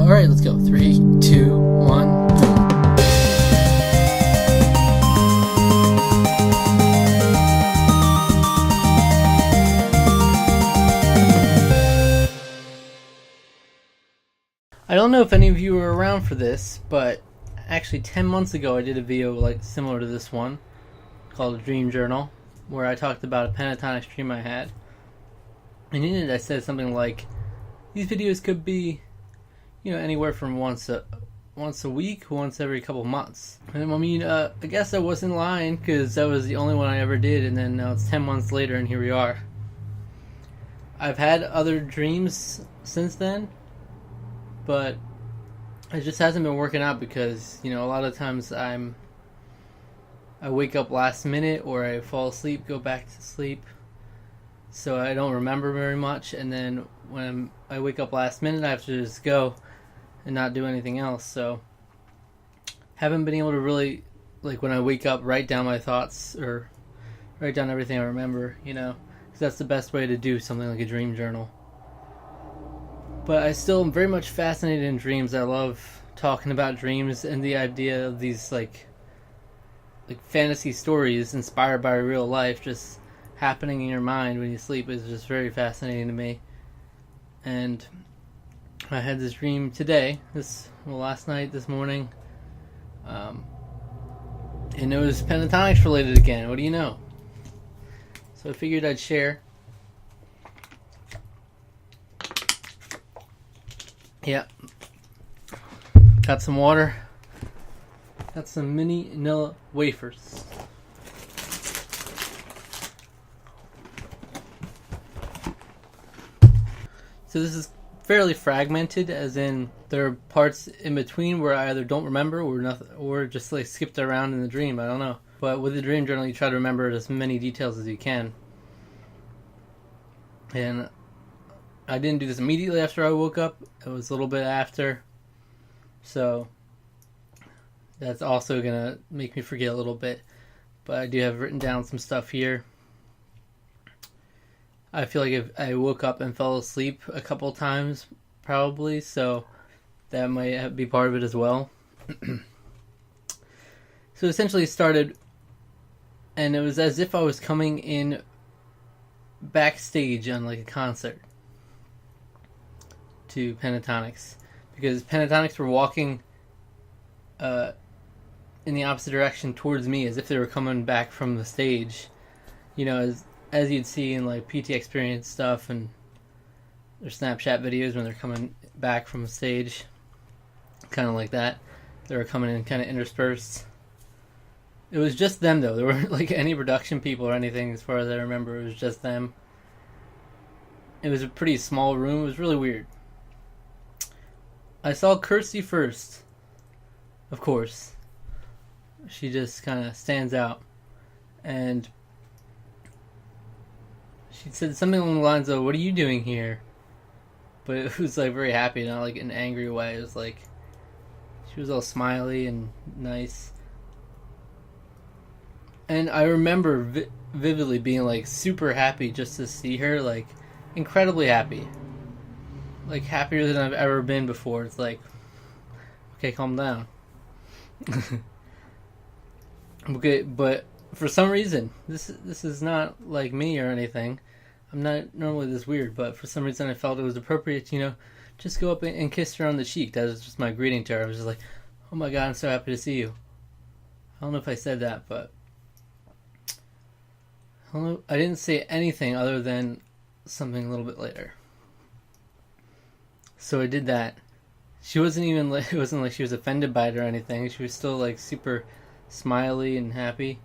Alright, let's go. 3, 2, 1, boom. I don't know if any of you were around for this, but actually 10 months ago I did a video similar to this one called a Dream Journal, where I talked about a pentatonic dream I had. And in it I said something like, these videos could be, anywhere from once a week, once every couple months. And I guess I wasn't lying, because that was the only one I ever did, and then now it's 10 months later and here we are. I've had other dreams since then, but it just hasn't been working out because, a lot of times I wake up last minute or I fall asleep, go back to sleep, so I don't remember very much, and then when I wake up last minute I have to just go and not do anything else, so haven't been able to really, when I wake up, write down my thoughts or write down everything I remember, because that's the best way to do something like a dream journal. But I still am very much fascinated in dreams. I love talking about dreams and the idea of these like fantasy stories inspired by real life just happening in your mind when you sleep is just very fascinating to me. And I had this dream today, last night, this morning, and it was pentatonics related again. What do you know? So I figured I'd share. Yeah, got some water, got some mini vanilla wafers. So this is fairly fragmented, as in there are parts in between where I either don't remember or just skipped around in the dream. I don't know. But with the dream journal, you try to remember as many details as you can. And I didn't do this immediately after I woke up. It was a little bit after. So that's also going to make me forget a little bit. But I do have written down some stuff here. I feel like if I woke up and fell asleep a couple times, probably. So that might be part of it as well. So essentially it started, and it was as if I was coming in backstage on a concert to pentatonics, because pentatonics were walking in the opposite direction towards me as if they were coming back from the stage, as you'd see in PT Experience stuff and their Snapchat videos when they're coming back from the stage, kind of like that. They were coming in kind of interspersed. It was just them though. There weren't any production people or anything as far as I remember. It was just them. It was a pretty small room. It was really weird. I saw Kirstin first, of course. She just kind of stands out. And she said something along the lines of, "What are you doing here?" But it was very happy, not in an angry way. It was she was all smiley and nice. And I remember vividly being super happy just to see her, incredibly happy. Happier than I've ever been before. It's okay, calm down. Okay, but for some reason, this is not like me or anything. I'm not normally this weird, but for some reason I felt it was appropriate to, just go up and kiss her on the cheek. That was just my greeting to her. I was just oh my God, I'm so happy to see you. I don't know if I said that, but I didn't say anything other than something a little bit later. So I did that. She wasn't even it wasn't like she was offended by it or anything. She was still super smiley and happy.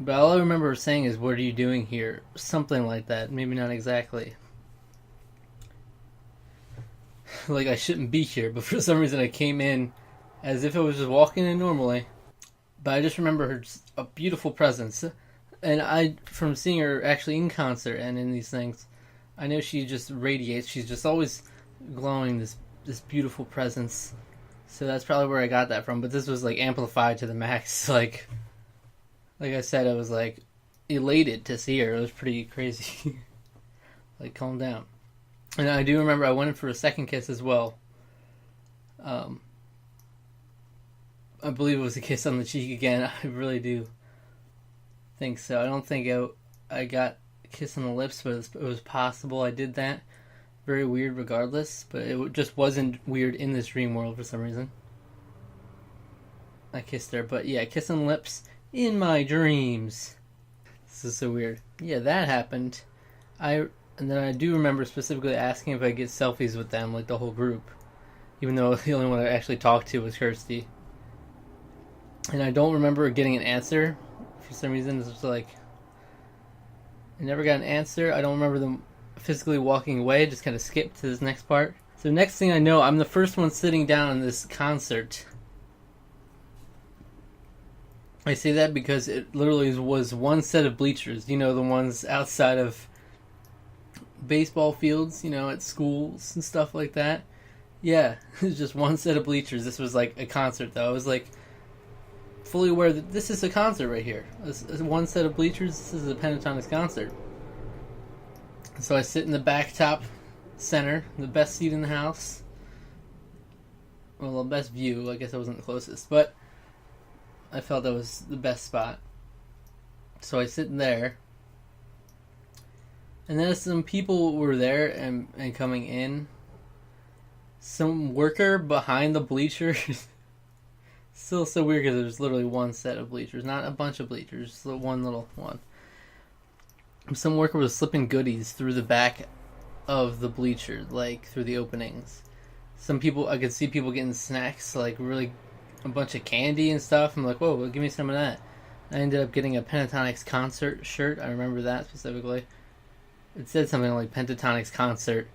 But all I remember her saying is, "What are you doing here?" Something like that. Maybe not exactly. I shouldn't be here, but for some reason I came in as if I was just walking in normally. But I just remember her just a beautiful presence. And from seeing her actually in concert and in these things, I know she just radiates. She's just always glowing this beautiful presence. So that's probably where I got that from. But this was amplified to the max. Like I said, I was elated to see her. It was pretty crazy. Calm down. And I do remember I went in for a second kiss as well. Um, I believe it was a kiss on the cheek again. I really do think so. I don't think I got a kiss on the lips, but it was possible I did that. Very weird regardless, but it just wasn't weird in this dream world for some reason. I kissed her, but yeah, kiss on the lips in my dreams. This is so weird. Yeah, that happened. And then I do remember specifically asking if I could get selfies with them, like the whole group. Even though the only one I actually talked to was Kirstin. And I don't remember getting an answer. For some reason, it's just like... I never got an answer. I don't remember them physically walking away. Just kind of skipped to this next part. So next thing I know, I'm the first one sitting down in this concert. I say that because it literally was one set of bleachers. You know, the ones outside of baseball fields, you know, at schools and stuff like that. Yeah, it was just one set of bleachers. This was like a concert, though. I was like fully aware that this is a concert right here. This is one set of bleachers. This is a Pentatonix concert. So I sit in the back top center, the best seat in the house. Well, the best view. I guess I wasn't the closest, but I felt that was the best spot. So I sit in there. And then some people were there and coming in. Some worker behind the bleachers. Still so weird because there's literally one set of bleachers. Not a bunch of bleachers. Just one little one. Some worker was slipping goodies through the back of the bleachers. Like through the openings. Some people, I could see people getting snacks. Like really a bunch of candy and stuff. I'm like, whoa, give me some of that. I ended up getting a Pentatonix concert shirt. I remember that specifically. It said something like Pentatonix concert,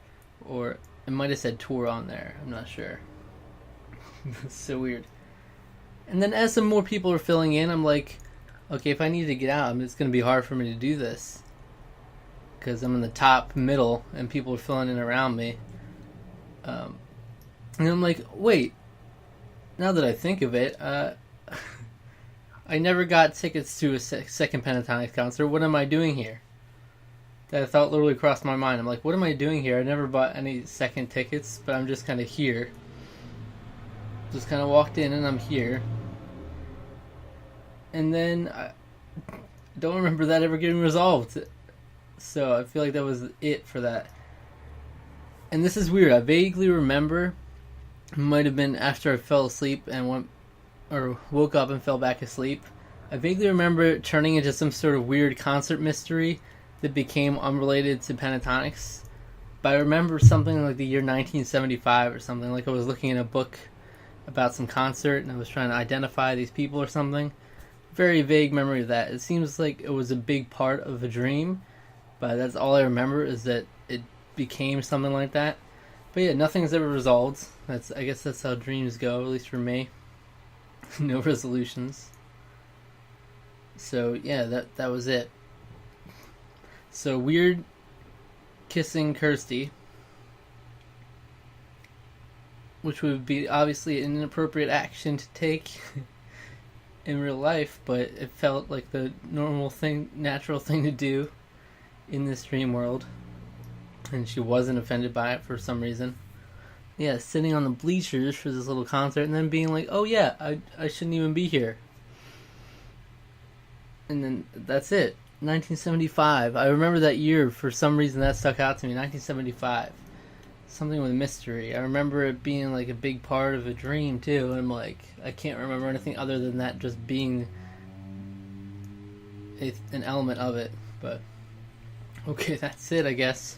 or it might have said tour on there. I'm not sure. It's so weird. And then as some more people are filling in, I'm like, okay, if I need to get out, it's going to be hard for me to do this. Because I'm in the top middle, and people are filling in around me. And I'm like, wait, now that I think of it, I never got tickets to a second Pentatonix concert. What am I doing here? That thought literally crossed my mind. I'm like, what am I doing here? I never bought any second tickets, but I'm just kind of here. Just kind of walked in and I'm here. And then I don't remember that ever getting resolved. So I feel like that was it for that. And this is weird. I vaguely remember, it might have been after I fell asleep and woke up and fell back asleep. I vaguely remember it turning into some sort of weird concert mystery that became unrelated to Pentatonix. But I remember something like the year 1975 or something. Like I was looking in a book about some concert and I was trying to identify these people or something. Very vague memory of that. It seems like it was a big part of a dream, but that's all I remember is that it became something like that. But yeah, nothing's ever resolved. I guess that's how dreams go, at least for me. No resolutions. So yeah, that was it. So weird kissing Kirstin, which would be obviously an inappropriate action to take in real life, but it felt like the normal thing, natural thing to do in this dream world, and she wasn't offended by it for some reason. Yeah, sitting on the bleachers for this little concert and then being like, oh yeah, I shouldn't even be here. And then that's it. 1975. I remember that year. For some reason that stuck out to me. 1975. Something with mystery. I remember it being like a big part of a dream too. And I'm like, I can't remember anything other than that just being an element of it. But okay, that's it, I guess.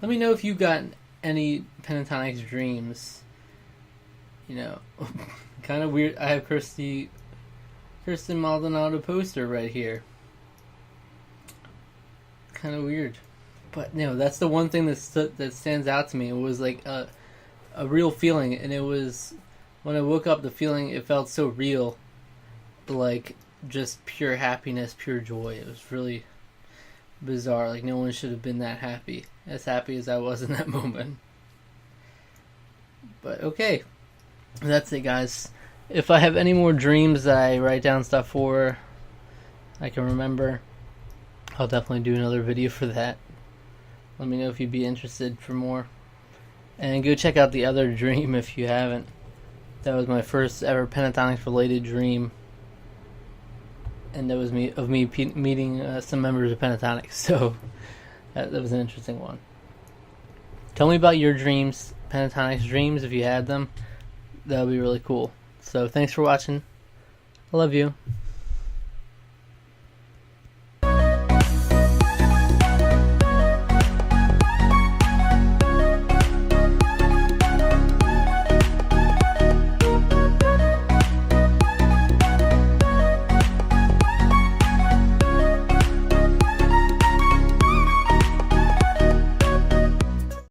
Let me know if you've got any Pentatonix dreams. You know, kind of weird. I have Kirstin Maldonado poster right here. Kind of weird, but no, that's the one thing that stands out to me. It was like a real feeling, and it was when I woke up. The feeling, it felt so real, like just pure happiness, pure joy. It was really bizarre. Like no one should have been that happy as I was in that moment. But okay, that's it, guys. If I have any more dreams that I write down stuff for, I can remember, I'll definitely do another video for that. Let me know if you'd be interested for more. And go check out the other dream if you haven't. That was my first ever pentatonics related dream, and that was me meeting some members of pentatonics. So that was an interesting one. Tell me about your dreams, pentatonics dreams, if you had them. That would be really cool. So thanks for watching. I love you.